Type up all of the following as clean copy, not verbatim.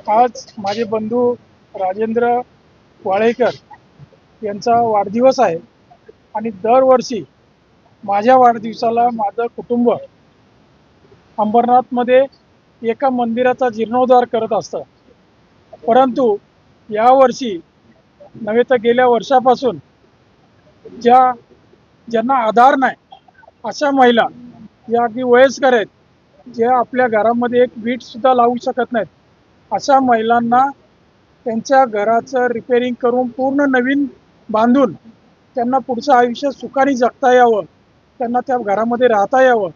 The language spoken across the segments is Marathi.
आज माझे बंधू राजेंद्र वाळेकर यांचा वाढदिवस आहे आणि दरवर्षी माझ्या वाढदिवसाला माझं कुटुंब अंबरनाथमध्ये एका मंदिराचा जीर्णोद्धार करत असतं. परंतु यावर्षी नव्हे तर गेल्या वर्षापासून ज्यांना आधार नाही अशा महिला, ज्या अगदी वयस्कर आहेत, जे आपल्या घरामध्ये एक वीटसुद्धा लावू शकत नाहीत, अशा महिलांना त्यांच्या घराचं रिपेरिंग करून पूर्ण नवीन बांधून त्यांना पुढचं आयुष्य सुखाने जगता यावं, त्यांना त्या घरामध्ये राहता यावं,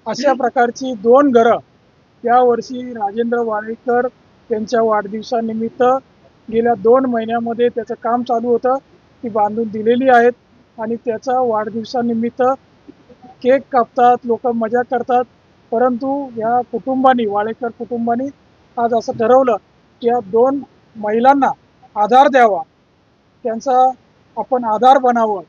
अशा प्रकारची 2 घरं यावर्षी राजेंद्र वाळेकर यांच्या वाढदिवसानिमित्त गेल्या 2 महिन्यामध्ये त्याचं काम चालू होतं, ती बांधून दिलेली आहेत. आणि त्याचा वाढदिवसानिमित्त केक कापतात, लोक मजा करतात. परंतु या कुटुंबानी, वाळेकर कुटुंबानी आज असं ठरवलं की या 2 महिलांना आधार द्यावा, त्यांचा आपण आधार बनावं,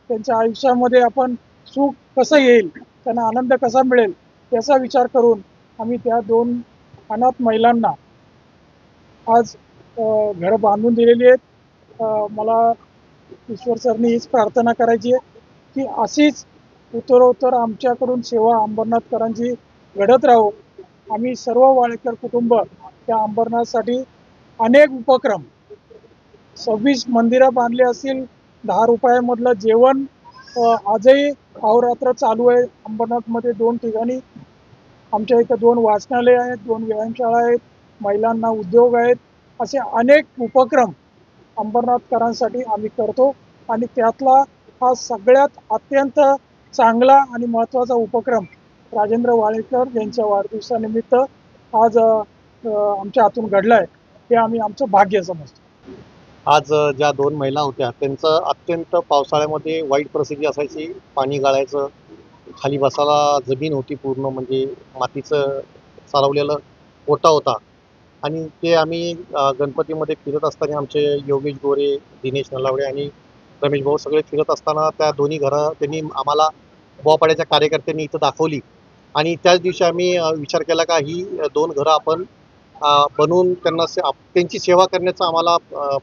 त्यांच्या आयुष्यामध्ये आपण सुख कसं येईल, त्यांना आनंद कसा मिळेल याचा विचार करून आम्ही त्या 2 अनाथ महिलांना आज घरं बांधून दिलेली आहेत. मला ईश्वर सरनी हीच प्रार्थना करायची आहे की अशीच उत्तरोत्तर आमच्याकडून सेवा अंबरनाथकरांची घडत राहो. आम्ही सर्व वाळेकर कुटुंब त्या अंबरनाथसाठी अनेक उपक्रम, 26 मंदिरं बांधली असतील, 10 रुपयामधलं जेवण आजही अहोरात्र चालू आहे. अंबरनाथमध्ये 2 ठिकाणी आमच्या इथं 2 वाचनालय आहेत, 2 व्यायामशाळा आहेत, महिलांना उद्योग आहेत. असे अनेक उपक्रम अंबरनाथकरांसाठी आम्ही करतो आणि त्यातला हा सगळ्यात अत्यंत चांगला आणि महत्त्वाचा उपक्रम राजेंद्र वाळेकर यांच्या वाढदिवसानिमित्त आज आमच्या हातून घडला आहे, हे आम्ही आमचं भाग्य समजतो. आज ज्या 2 महिला होत्या त्यांचं अत्यंत पावसाळ्यामध्ये वाईट परिस्थिती असायची. पाणी गाळायचं, खाली बसायला जमीन होती पूर्ण, म्हणजे मातीचं सारवलेलं ओटा होता. आणि ते आम्ही गणपतीमध्ये फिरत असताना आमचे योगेश गोरे, दिनेश नलावडे आणि रमेश भाऊ सगळे फिरत असताना त्या दोन्ही घरं त्यांनी आम्हाला बोवापाड्याच्या कार्यकर्त्यांनी इथं दाखवली. आणि त्याच दिवशी आम्ही विचार केला का ही 2 घरं आपण बनवून त्यांना त्यांची सेवा करण्याचं आम्हाला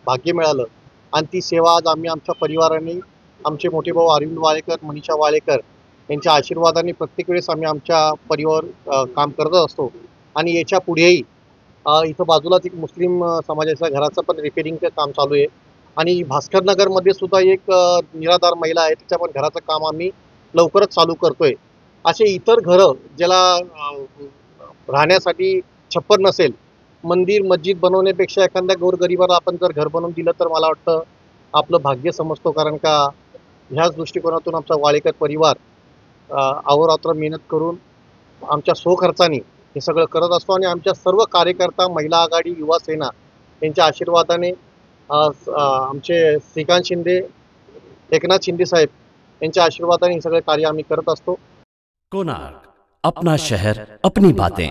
भाग्य मिळालं. आणि ती सेवा आज आम्ही आमच्या परिवाराने, आमचे मोठे भाऊ अरविंद वाळेकर, मनीषा वाळेकर यांच्या आशीर्वादाने प्रत्येक वेळेस आम्ही आमच्या परिवार काम करत असतो. आणि याच्या पुढेही इथं बाजूलाच एक मुस्लिम समाजाच्या घराचं पण रिपेरिंगचं काम चालू आहे. आणि भास्करनगरमध्ये सुद्धा एक निराधार महिला आहे, तिच्या पण घराचं काम आम्ही लवकरच चालू करतोय. असे इतर घरं ज्याला राहण्यासाठी छप्पर नसेल, मंदिर मस्जिद बनवण्यापेक्षा एखाद्या गोरगरिबाला आपण जर घर बनवून दिलं तर मला वाटतं आपलं भाग्य समजतो. कारण का ह्याच दृष्टिकोनातून आमचा वाळेकर परिवार अहोरात्र मेहनत करून आमच्या स्वखर्चाने हे सगळं करत असतो. आणि आमच्या सर्व कार्यकर्ता, महिला आघाडी, युवा सेना यांच्या आशीर्वादाने आमचे श्रीकांत शिंदे, एकनाथ शिंदे साहेब यांच्या आशीर्वादाने हे सगळे कार्य आम्ही करत असतो. कोणार्क, अपना शहर, अपनी बातें.